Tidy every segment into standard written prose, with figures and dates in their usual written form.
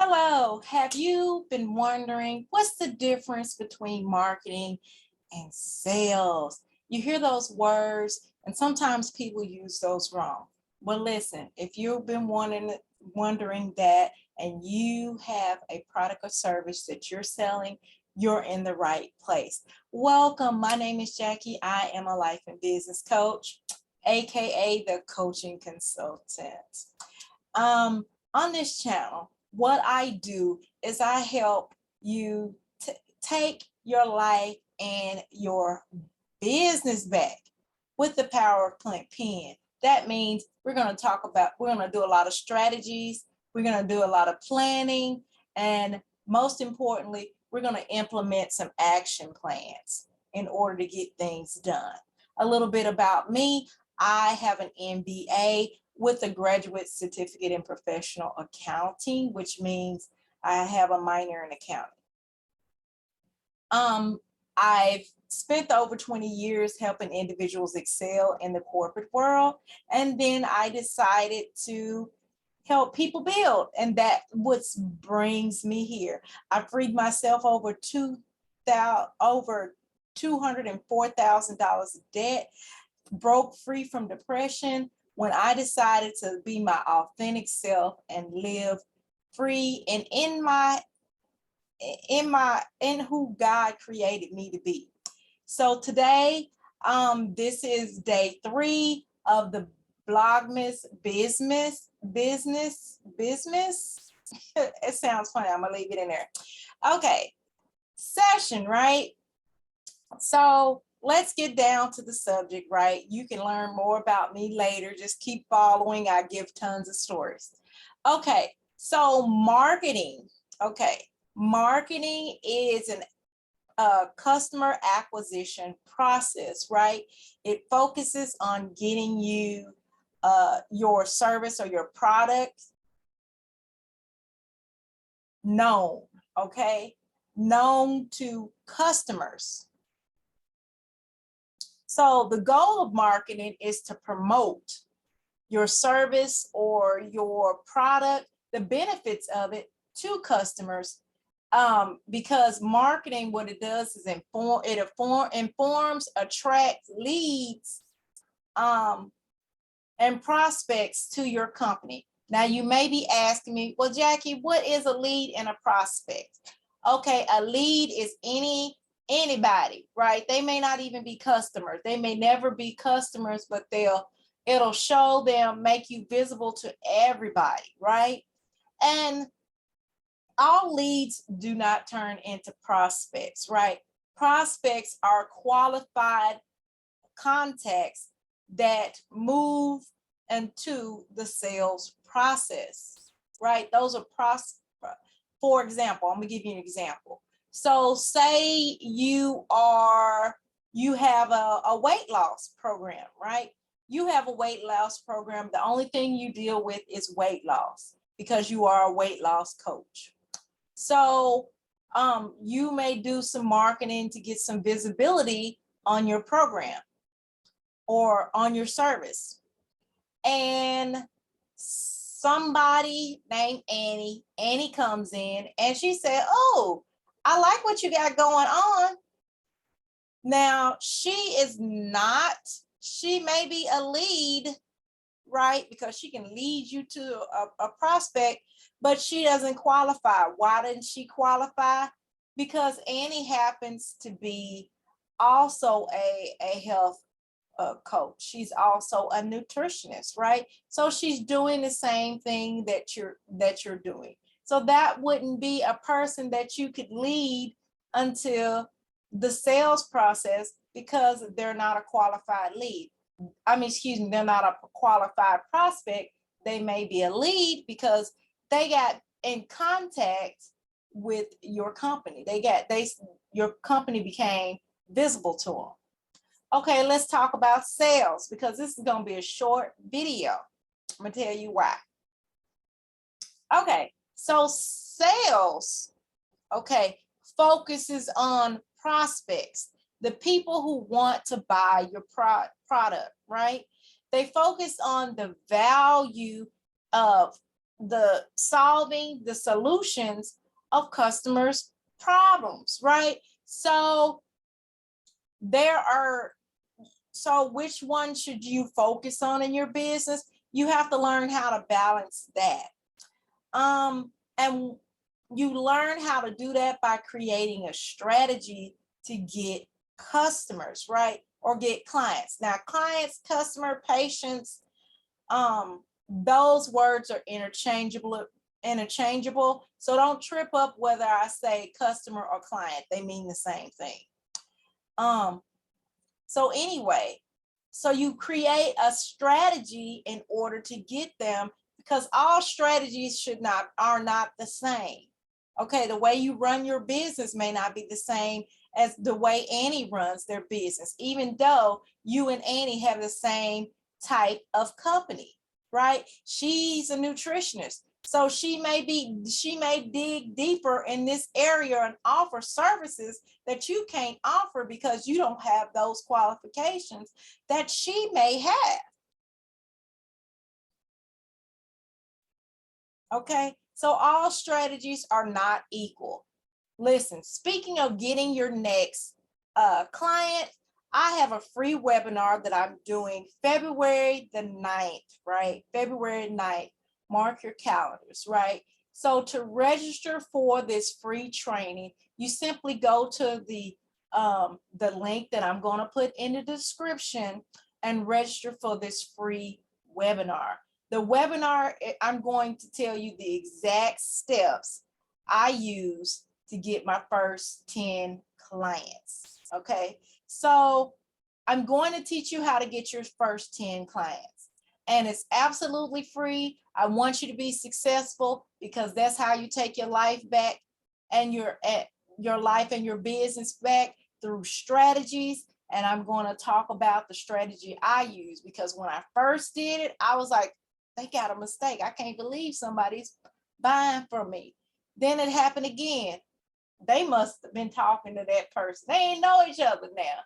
Hello, have you been wondering what's the difference between marketing and sales? You hear those words and sometimes people use those wrong. Well, listen, if you've been wondering that and you have a product or service that you're selling, you're in the right place. Welcome, my name is Jackie. I am a life and business coach, aka the coaching consultant. On this channel, what I do is I help you take your life and your business back with the power of pen. That means we're going to do a lot of strategies. We're going to do a lot of planning. And most importantly, we're going to implement some action plans in order to get things done. A little bit about me. I have an MBA with a graduate certificate in professional accounting, which means I have a minor in accounting. I've spent over 20 years helping individuals excel in the corporate world, and then I decided to help people build, and that what brings me here. I freed myself over $204,000 of debt, broke free from depression when I decided to be my authentic self and live free and in who God created me to be. So today, this is day 3 of the Vlogmas Bizmas. It sounds funny. I'm gonna leave it in there. Okay, session, right? So let's get down to the subject, right? You can learn more about me later. Just keep following. I give tons of stories. Okay, so marketing. Okay, marketing is a customer acquisition process, right? It focuses on getting you your service or your product known, okay? Known to customers. So the goal of marketing is to promote your service or your product, the benefits of it to customers, because marketing, what it does is informs, attracts leads, and prospects to your company. Now you may be asking me, well, Jackie, what is a lead and a prospect? Okay, a lead is anybody, right? They may not even be customers. They may never be customers, but it'll show them, make you visible to everybody, right? And all leads do not turn into prospects, right? Prospects are qualified contacts that move into the sales process, right? Those are for example, I'm gonna give you an example. So say you have a weight loss program, right? You have a weight loss program. The only thing you deal with is weight loss because you are a weight loss coach. So you may do some marketing to get some visibility on your program or on your service. And somebody named Annie comes in and she said, oh, I like what you got going on. Now, she may be a lead, right? Because she can lead you to a prospect, but she doesn't qualify. Why didn't she qualify? Because Annie happens to be also a health coach. She's also a nutritionist, right? So she's doing the same thing that you're doing. So that wouldn't be a person that you could lead until the sales process because they're not a qualified lead. They're not a qualified prospect. They may be a lead because they got in contact with your company. Your company became visible to them. Okay, let's talk about sales because this is going to be a short video. I'm going to tell you why. Okay, so sales, okay, focuses on prospects, the people who want to buy your product, right? They focus on the value of the solving the solutions of customers' problems, right? So which one should you focus on in your business? You have to learn how to balance that. And you learn how to do that by creating a strategy to get customers, right? Or get clients. Now, clients, customer, patients, those words are interchangeable. So don't trip up whether I say customer or client. They mean the same thing. So anyway, so you create a strategy in order to get them, because all strategies are not the same. Okay, the way you run your business may not be the same as the way Annie runs their business, even though you and Annie have the same type of company, right? She's a nutritionist. So she may dig deeper in this area and offer services that you can't offer because you don't have those qualifications that she may have. Okay, so all strategies are not equal. Listen, speaking of getting your next client, I have a free webinar that I'm doing February the 9th, right? February 9th. Mark your calendars, right? So to register for this free training, you simply go to the link that I'm going to put in the description and register for this free webinar. The webinar, I'm going to tell you the exact steps I use to get my first 10 clients. Okay, so I'm going to teach you how to get your first 10 clients. And it's absolutely free. I want you to be successful because that's how you take your life back and your life and your business back, through strategies. And I'm going to talk about the strategy I use, because when I first did it, I was like, they got a mistake. I can't believe somebody's buying from me. Then it happened again. They must have been talking to that person. They ain't know each other now.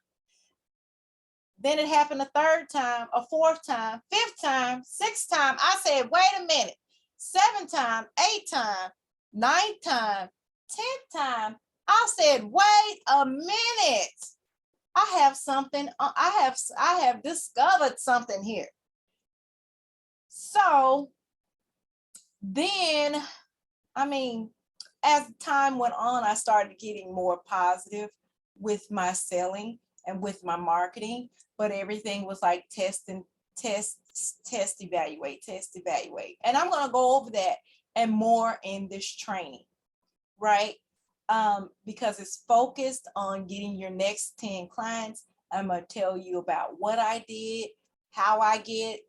Then it happened a third time, a fourth time, fifth time, sixth time. I said, wait a minute. Seventh time, eighth time, ninth time, 10th time. I said, wait a minute. I have something. I have discovered something here. So then, as time went on, I started getting more positive with my selling and with my marketing, but everything was like test, evaluate. And I'm going to go over that and more in this training, right? Because it's focused on getting your next 10 clients. I'm going to tell you about what I did, how I did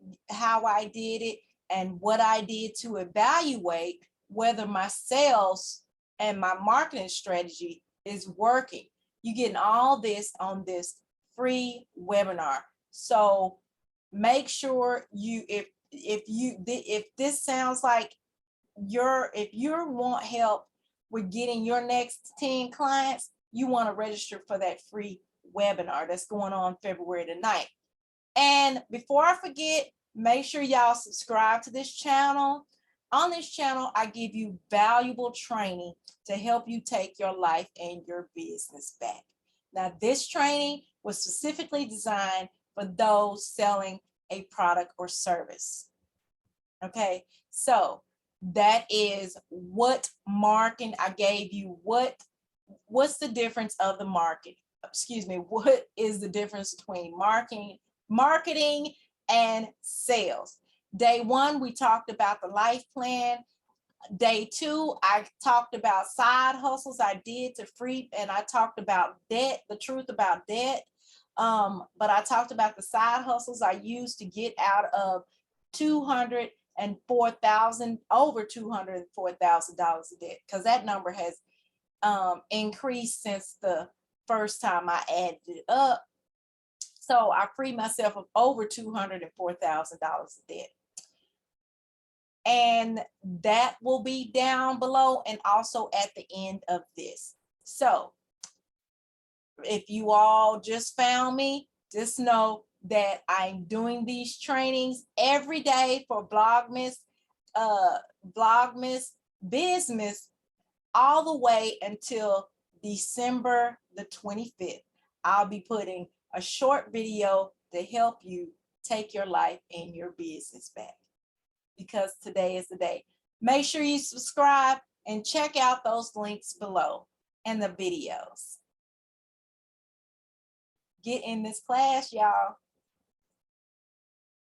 it, and what I did to evaluate whether my sales and my marketing strategy is working. You're getting all this on this free webinar. So make sure if this sounds like if you want help with getting your next 10 clients, you want to register for that free webinar that's going on February the 9th. And before I forget, make sure y'all subscribe to this channel. On this channel, I give you valuable training to help you take your life and your business back. Now, this training was specifically designed for those selling a product or service. Okay, so that is what marketing I gave you. What's the difference of the market? Excuse me, what is the difference between marketing and sales? Day one, we talked about the life plan. Day two, I talked about side hustles I did to free, and I talked about debt, the truth about debt. But I talked about the side hustles I used to get out of over $204,000 of debt, because that number has increased since the first time I added it up. So I freed myself of over $204,000 of debt. And that will be down below and also at the end of this. So if you all just found me, just know that I'm doing these trainings every day for Vlogmas. Vlogmas, Bizmas, all the way until December the 25th. I'll be putting a short video to help you take your life and your business back, because today is the day. Make sure you subscribe and check out those links below and the videos. Get in this class, y'all.